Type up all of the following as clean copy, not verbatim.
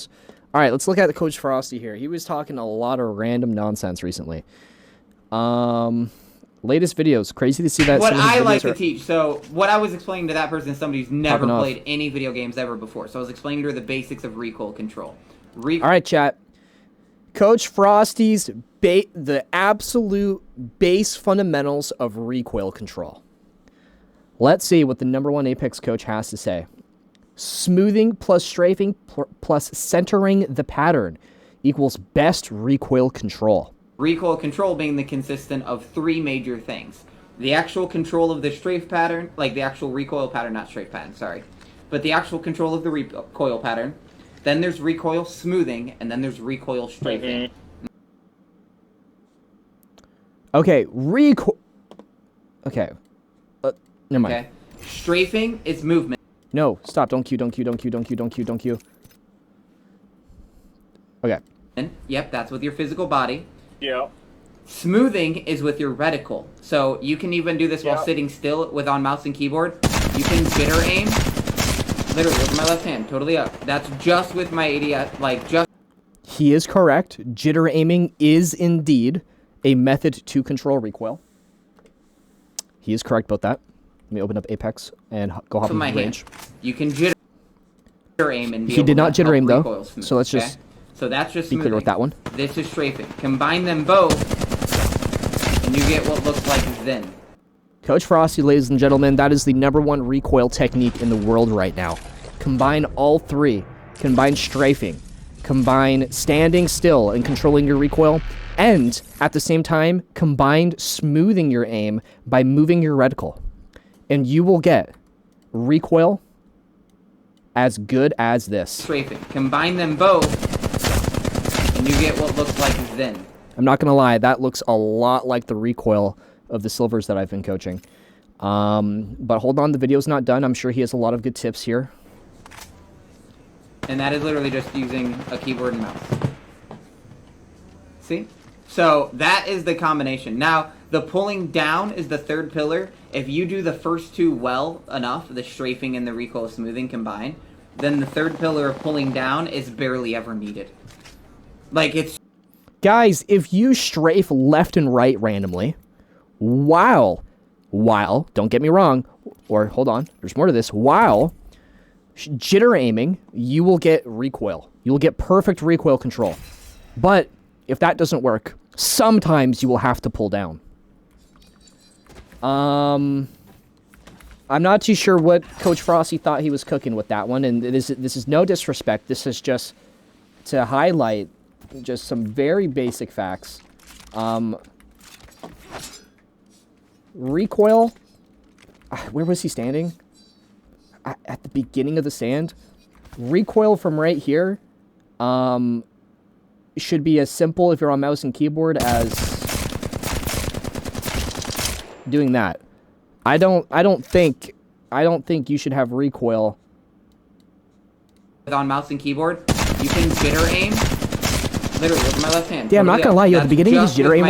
games. All right, let's look at the Coach Frosty here. He was talking a lot of random nonsense recently. Latest videos. Crazy to see that. What I like to teach. So what I was explaining to that person is somebody who's never played any video games ever before. So I was explaining to her the basics of recoil control. All right, chat. Coach Frosty's the absolute base fundamentals of recoil control. Let's see what the #1 Apex coach has to say. Smoothing plus strafing plus centering the pattern equals best recoil control. Recoil control being the consistent of 3 major things. The actual control of the strafe pattern, like the actual recoil pattern, not strafe pattern, sorry. But the actual control of the recoil pattern. Then there's recoil smoothing, and then there's recoil strafing. Okay, Okay. Never mind. Okay. Strafing is movement. No, stop. Don't queue. Okay. Yep, that's with your physical body. Yeah. Smoothing is with your reticle. So you can even do this while sitting still with on mouse and keyboard. You can jitter aim. Literally with my left hand, totally up. That's just with my ADS, like just. He is correct. Jitter aiming is indeed a method to control recoil. He is correct about that. Let me open up Apex and go hop in the range. You can jitter aim and be he did not jitter aim though. So let's just so that's just be clear with that one. This is strafing. Combine them both, and you get what looks like Zen. Coach Frosty, ladies and gentlemen, that is the #1 recoil technique in the world right now. Combine all 3. Combine strafing. Combine standing still and controlling your recoil. And, at the same time, combine smoothing your aim by moving your reticle. And you will get recoil as good as this. Strafing. Combine them both, and you get what looks like Zen. I'm not going to lie, that looks a lot like the recoil of the silvers that I've been coaching. But hold on, the video's not done. I'm sure he has a lot of good tips here. And that is literally just using a keyboard and mouse. See? So that is the combination. Now, the pulling down is the 3rd pillar. If you do the first 2 well enough, the strafing and the recoil smoothing combined, then the 3rd pillar of pulling down is barely ever needed. Like, it's... Guys, if you strafe left and right randomly, while, don't get me wrong, or hold on, there's more to this, while jitter aiming, you will get recoil. You will get perfect recoil control. But if that doesn't work, sometimes you will have to pull down. I'm not too sure what Coach Frosty thought he was cooking with that one, and this is no disrespect. This is just to highlight just some very basic facts. Recoil, where was he standing? At the beginning of the stand. Recoil from right here should be as simple, if you're on mouse and keyboard, as doing that. I don't think you should have recoil on mouse and keyboard. You can jitter aim. Literally with my left hand. Yeah, I'm not gonna lie, at the beginning of his jitter aim,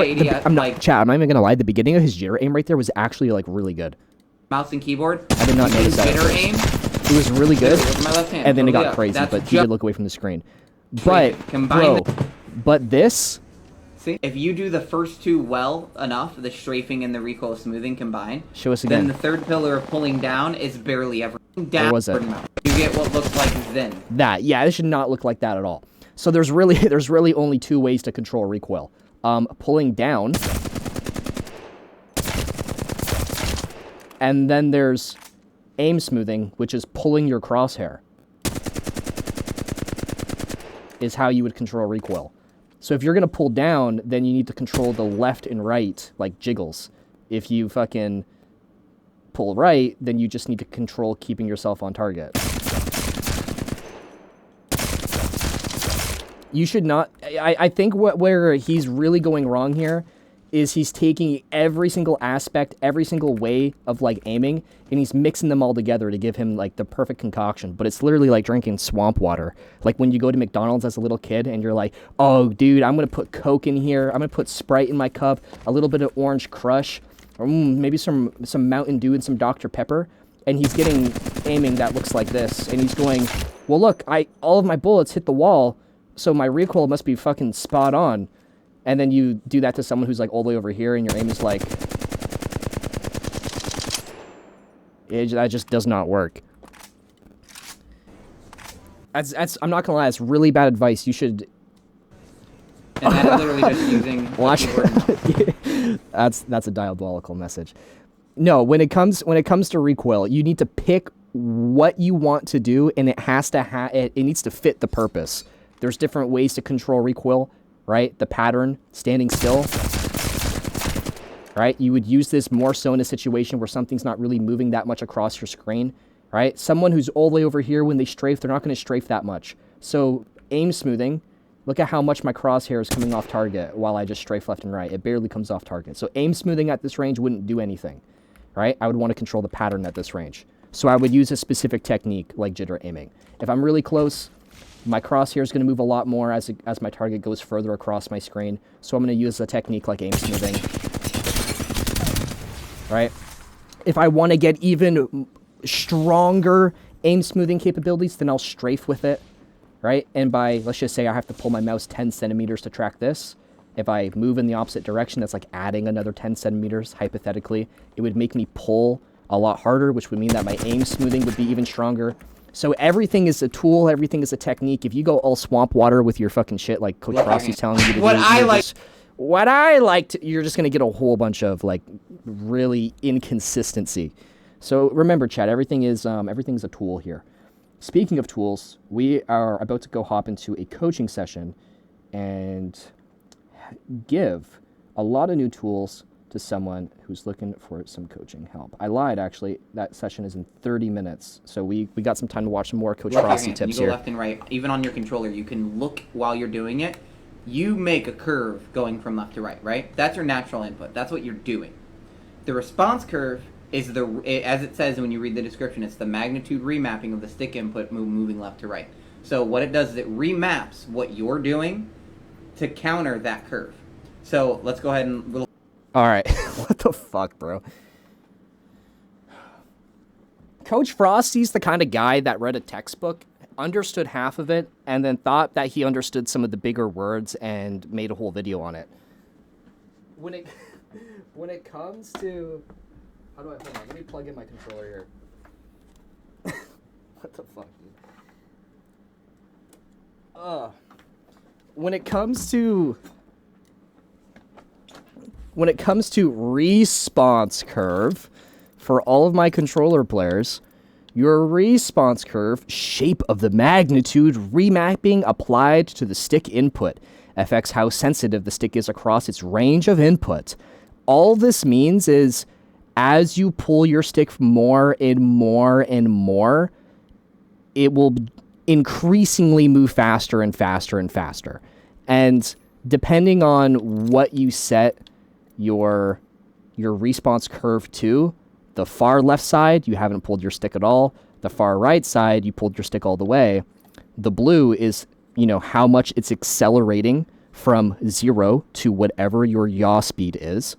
I'm not even gonna lie. The beginning of his jitter aim right there was actually like really good. Mouse and keyboard. I did not notice that. Jitter aim. It was really good. With my left hand. And then it got crazy, but he did look away from the screen. But bro, but this. See, if you do the first 2 well enough, the strafing and the recoil smoothing combined, show us again. Then the 3rd pillar of pulling down is barely ever down. What was it? You get what looks like Zen. That, yeah, it should not look like that at all. So there's really only 2 ways to control recoil. Pulling down, and then there's aim smoothing, which is pulling your crosshair. Is how you would control recoil. So if you're going to pull down, then you need to control the left and right, like jiggles. If you fucking pull right, then you just need to control keeping yourself on target. You should not... I think where he's really going wrong here is he's taking every single aspect, every single way of, like, aiming, and he's mixing them all together to give him, like, the perfect concoction. But it's literally like drinking swamp water. Like when you go to McDonald's as a little kid and you're like, oh, dude, I'm going to put Coke in here. I'm going to put Sprite in my cup, a little bit of Orange Crush, or maybe some Mountain Dew and some Dr. Pepper. and he's getting aiming that looks like this, and he's going, well, look, all of my bullets hit the wall, so my recoil must be fucking spot on. And then you do that to someone who's like all the way over here, and your aim is like, that just does not work. I'm not gonna lie, it's really bad advice. You should. And that is literally just using. Watch. That's a diabolical message. No, when it comes to recoil, you need to pick what you want to do, and it has to it needs to fit the purpose. There's different ways to control recoil, right? The pattern, standing still, right? You would use this more so in a situation where something's not really moving that much across your screen, right? Someone who's all the way over here, when they strafe, they're not going to strafe that much. So aim smoothing, look at how much my crosshair is coming off target while I just strafe left and right. It barely comes off target. So aim smoothing at this range wouldn't do anything, right? I would want to control the pattern at this range. So I would use a specific technique like jitter aiming. If I'm really close, my crosshair is going to move a lot more as my target goes further across my screen. So I'm going to use a technique like aim smoothing, right? If I want to get even stronger aim smoothing capabilities, then I'll strafe with it, right? And by, let's just say I have to pull my mouse 10 centimeters to track this. If I move in the opposite direction, that's like adding another 10 centimeters, hypothetically. It would make me pull a lot harder, which would mean that my aim smoothing would be even stronger. So everything is a tool, everything is a technique. If you go all swamp water with your fucking shit like Coach Frosty's telling you to do, you're just going to get a whole bunch of like really inconsistency. So remember, chat, everything is a tool here. Speaking of tools, we are about to go hop into a coaching session and give a lot of new tools to someone who's looking for some coaching help. I lied, actually. That session is in 30 minutes. So we got some time to watch some more Coach Frosty tips here. You go left and right. Even on your controller, you can look while you're doing it. You make a curve going from left to right, right? That's your natural input. That's what you're doing. The response curve is as it says when you read the description, it's the magnitude remapping of the stick input moving left to right. So what it does is it remaps what you're doing to counter that curve. So let's go ahead and All right. What the fuck, bro? Coach Frosty's the kind of guy that read a textbook, understood half of it, and then thought that he understood some of the bigger words and made a whole video on it. When it comes to... How do I... Hold on. Let me plug in my controller here. What the fuck, dude? When it comes to response curve, for all of my controller players, your response curve, shape of the magnitude remapping applied to the stick input, affects how sensitive the stick is across its range of input. All this means is, as you pull your stick more and more and more, it will increasingly move faster and faster and faster. And depending on what you set your response curve to, the far left side, you haven't pulled your stick at all. The far right side, you pulled your stick all the way. The blue is, how much it's accelerating from 0 to whatever your yaw speed is,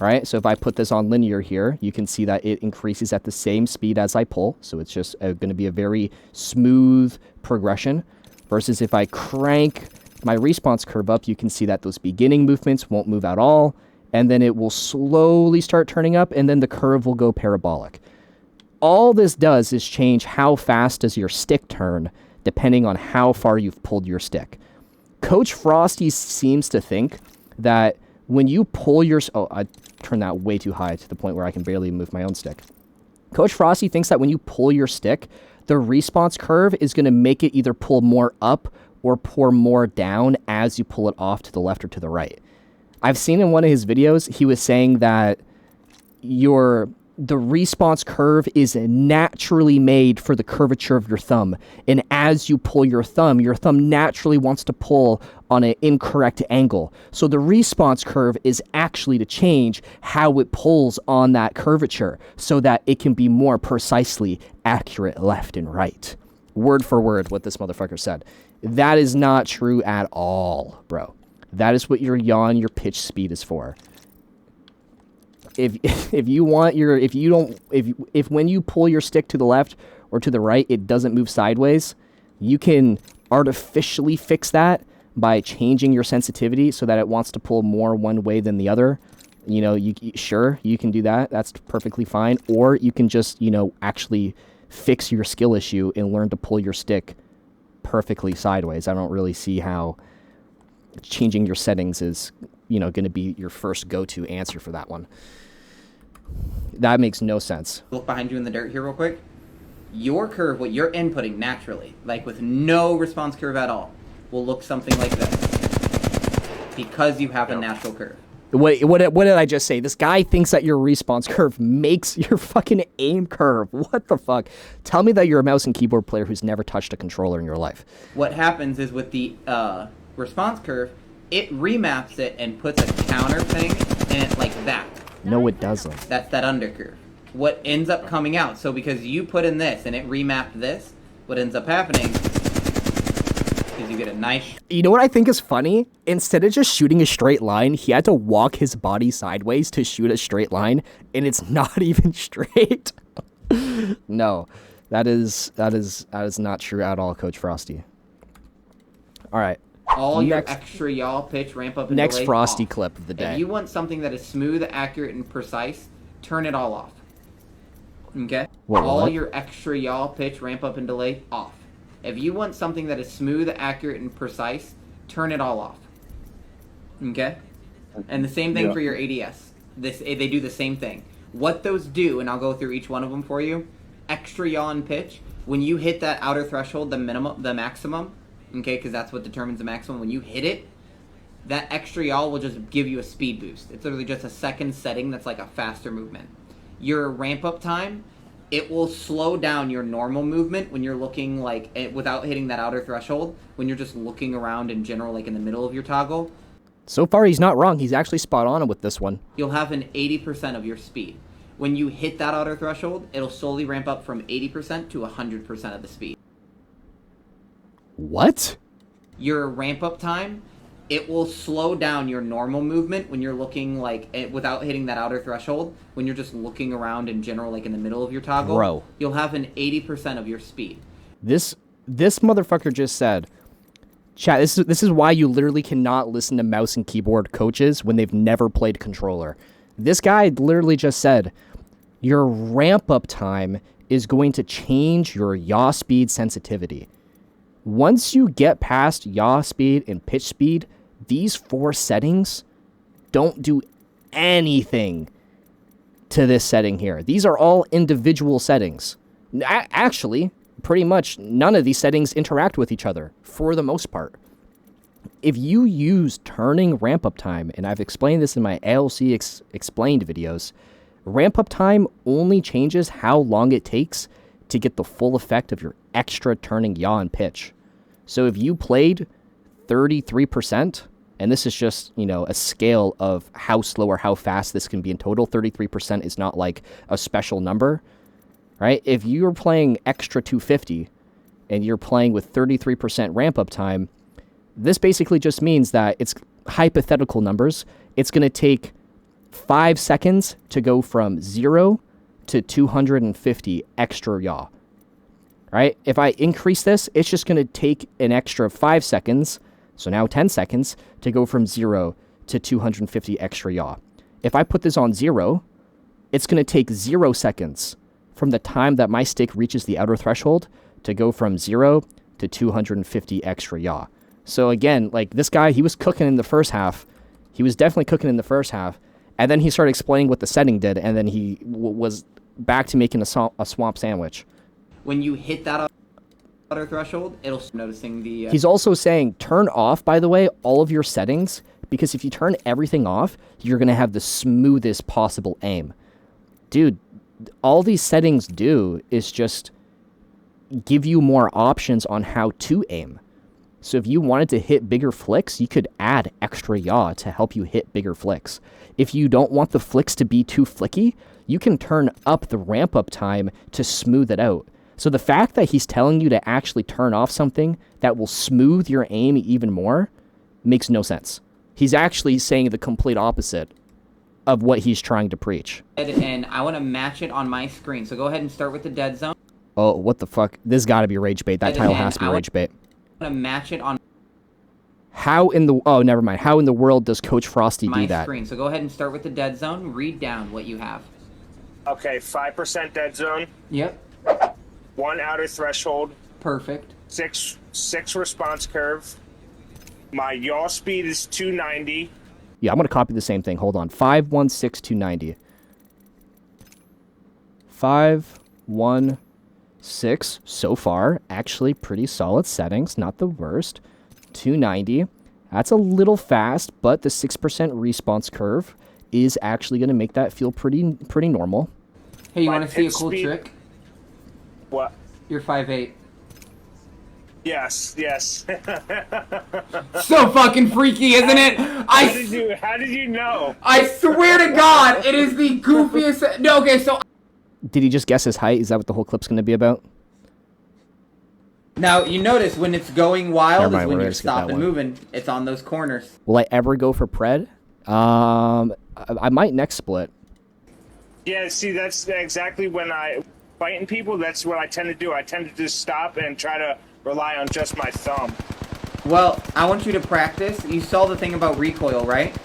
right? So if I put this on linear here, you can see that it increases at the same speed as I pull. So it's just going to be a very smooth progression. Versus if I crank my response curve up, you can see that those beginning movements won't move at all. And then it will slowly start turning up, and then the curve will go parabolic. All this does is change how fast does your stick turn, depending on how far you've pulled your stick. Coach Frosty seems to think that when you pull your... Oh, I turned that way too high to the point where I can barely move my own stick. Coach Frosty thinks that when you pull your stick, the response curve is going to make it either pull more up or pour more down as you pull it off to the left or to the right. I've seen in one of his videos, he was saying that the response curve is naturally made for the curvature of your thumb. And as you pull your thumb naturally wants to pull on an incorrect angle. So the response curve is actually to change how it pulls on that curvature so that it can be more precisely accurate left and right. Word for word what this motherfucker said. That is not true at all, bro. That is what your yaw and your pitch speed is for. if if you want your if when you pull your stick to the left or to the right, it doesn't move sideways, you can artificially fix that by changing your sensitivity so that it wants to pull more one way than the other. You know, sure, you can do that. That's perfectly fine. Or you can just, you know, actually fix your skill issue and learn to pull your stick perfectly sideways. I don't really see how changing your settings is, you know, going to be your first go-to answer for that one. That makes no sense. Look behind you in the dirt here real quick. Your curve, what you're inputting naturally, like with no response curve at all, will look something like this because you have a natural curve. What did I just say? This guy thinks that your response curve makes your fucking aim curve. What the fuck? Tell me that you're a mouse and keyboard player who's never touched a controller in your life. What happens is with the response curve, it remaps it and puts a counter thing in it like that. No, it doesn't. That's that undercurve. What ends up coming out, so because you put in this and it remapped this, what ends up happening is you get a nice... You know what I think is funny? Instead of just shooting a straight line, he had to walk his body sideways to shoot a straight line, and it's not even straight. No, that is not true at all, Coach Frosty. All right. All your extra yaw, pitch, ramp up, and next delay Frosty off. clip of the day. If you want something that is smooth, accurate, and precise, turn it all off. Okay? All your extra yaw, pitch, ramp up, and delay off. If you want something that is smooth, accurate, and precise, turn it all off. Okay? And the same thing for your ADS. They do the same thing. What those do, and I'll go through each one of them for you. Extra yaw and pitch. When you hit that outer threshold, the maximum, okay, because that's what determines the maximum. When you hit it, that extra yaw will just give you a speed boost. It's literally just a second setting that's like a faster movement. Your ramp up time, it will slow down your normal movement when you're looking like, without hitting that outer threshold, when you're just looking around in general, like in the middle of your toggle. So far, he's not wrong. He's actually spot on with this one. You'll have an 80% of your speed. When you hit that outer threshold, it'll slowly ramp up from 80% to 100% of the speed. What? Your ramp up time, it will slow down your normal movement when you're looking like, without hitting that outer threshold, when you're just looking around in general, like in the middle of your toggle. Bro. You'll have an 80% of your speed. This motherfucker just said, chat, this is why you literally cannot listen to mouse and keyboard coaches when they've never played controller. This guy literally just said, your ramp up time is going to change your yaw speed sensitivity. Once you get past yaw speed and pitch speed, these 4 settings don't do anything to this setting here. These are all individual settings. Actually, pretty much none of these settings interact with each other for the most part. If you use turning ramp up time, and I've explained this in my ALC explained videos, ramp up time only changes how long it takes to get the full effect of your extra turning yaw and pitch. So if you played 33%, and this is just, you know, a scale of how slow or how fast this can be in total, 33% is not like a special number, right? If you're playing extra 250 and you're playing with 33% ramp up time, this basically just means that it's hypothetical numbers. It's going to take 5 seconds to go from 0 to 250 extra yaw. Right? If I increase this, it's just going to take an extra 5 seconds, so now 10 seconds, to go from 0 to 250 extra yaw. If I put this on 0, it's going to take 0 seconds from the time that my stick reaches the outer threshold to go from 0 to 250 extra yaw. So again, like this guy, he was cooking in the first half. He was definitely cooking in the first half. And then he started explaining what the setting did, and then he was back to making a swamp sandwich. When you hit that outer threshold, it'll start noticing the... He's also saying turn off, by the way, all of your settings, because if you turn everything off, you're going to have the smoothest possible aim. Dude, all these settings do is just give you more options on how to aim. So if you wanted to hit bigger flicks, you could add extra yaw to help you hit bigger flicks. If you don't want the flicks to be too flicky, you can turn up the ramp up time to smooth it out. So the fact that he's telling you to actually turn off something that will smooth your aim even more makes no sense. He's actually saying the complete opposite. of what he's trying to preach. And I want to match it on my screen. So go ahead and start with the dead zone. Oh, what the fuck? This got to be rage bait. That title has to be rage bait. I want to match it on How in the... Oh, never mind. How in the world does Coach Frosty do that? screen. So go ahead and start with the dead zone. Read down what you have. Okay, 5% dead zone. Yep. 1 outer threshold. Perfect. 6 response curve. My yaw speed is 290. Yeah, I'm going to copy the same thing. Hold on. 516290. 516 so far. Actually, pretty solid settings. Not the worst. 290. That's a little fast, but the 6% response curve is actually going to make that feel pretty normal. Hey, you My want to see a pit cool speed- trick? What? You're 5'8". Yes. So fucking freaky, isn't it? How did you know? I swear to God, it is the goofiest. No, okay, so Did he just guess his height? Is that what the whole clip's going to be about? now you notice when it's going wild Never mind, is when we're you're gonna skip that stopping one. moving. It's on those corners. Will I ever go for Pred? I might next split. Yeah, see, that's exactly when I fighting people. That's what I tend to do. I tend to just stop and try to rely on just my thumb. Well, I want you to practice. You saw the thing about recoil, right?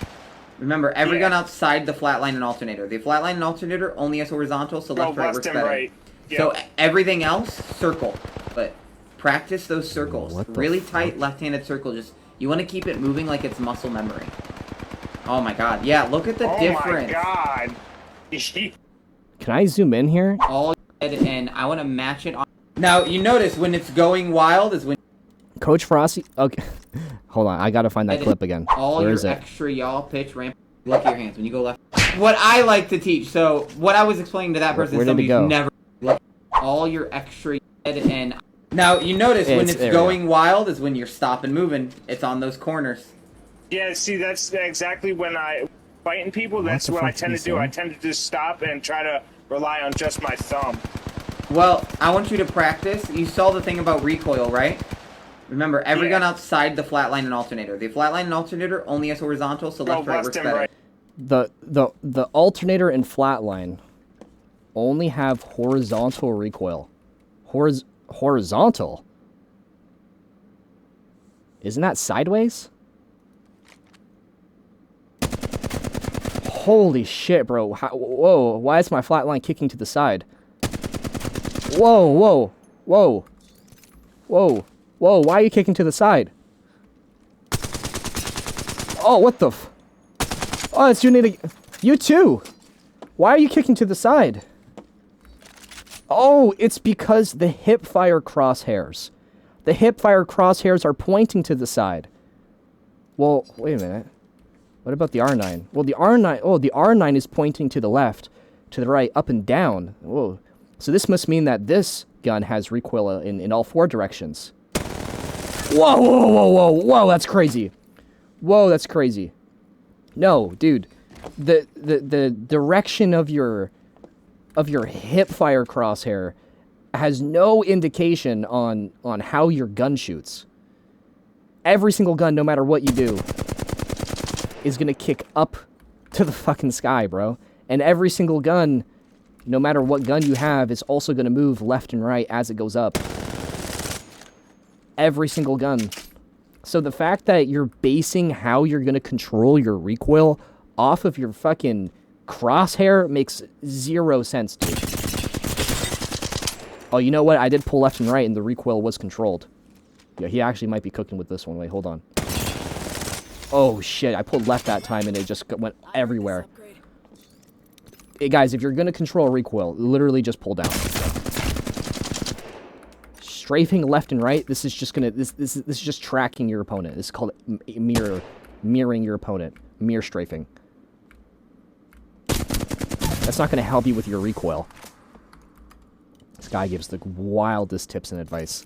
Remember, every Yeah. gun outside the flatline and alternator. The flatline and alternator only has horizontal, so left, right left works and better. right. So Yep. everything else, circle. But practice those circles. What the Really fuck? tight left-handed circle. Just you want to keep it moving like it's muscle memory. Oh my God! Yeah, look at the Oh difference. my god. Can I zoom in here? All and I want to match it on. Now you notice when it's going wild is when Coach Frosty? Okay. Hold on. I got to find that clip again. all Where your is it? extra yaw, pitch, ramp. Look at your hands when you go left. What I like to teach. So what I was explaining to that person Where is did it somebody go? who's never look all your extra and now you notice when It's- it's there we go. going wild is when you're stopping moving. It's on those corners. Yeah, see, that's exactly when I fighting people. That's the what I fuck tend did to he do. say? I tend to just stop and try to rely on just my thumb. Well, I want you to practice. You saw the thing about recoil, right? Remember, every Yeah. gun outside the flatline and alternator. The flatline and alternator only has horizontal, so left, right left works and better. right. The alternator and flatline only have horizontal recoil. Horizontal? Isn't that sideways? Holy shit, bro. Whoa, why is my flatline kicking to the side? Whoa. Whoa, why are you kicking to the side? Oh, what the f... Oh, it's you too! Why are you kicking to the side? Oh, it's because the hip fire crosshairs. The hip fire crosshairs are pointing to the side. Well, wait a minute. What about the R9? Well, the R9... Oh, the R9 is pointing to the left, to the right, up and down. Whoa. So this must mean that this gun has recoil in all four directions. Whoa, that's crazy. Whoa, that's crazy. No, dude. The direction of your hip fire crosshair has no indication on how your gun shoots. Every single gun, no matter what you do, is gonna kick up to the fucking sky, bro. And every single gun, no matter what gun you have, is also gonna move left and right as it goes up. Every single gun. So the fact that you're basing how you're gonna control your recoil off of your fucking crosshair makes zero sense, dude. Oh, you know what? I did pull left and right and the recoil was controlled. Yeah, he actually might be cooking with this one. Wait, hold on. Oh, shit. I pulled left that time and it just went everywhere. Hey, guys, if you're going to control recoil, literally just pull down. Strafing left and right, this is just going to... This is just tracking your opponent. This is called mirroring your opponent. Mirror strafing. That's not going to help you with your recoil. This guy gives the wildest tips and advice.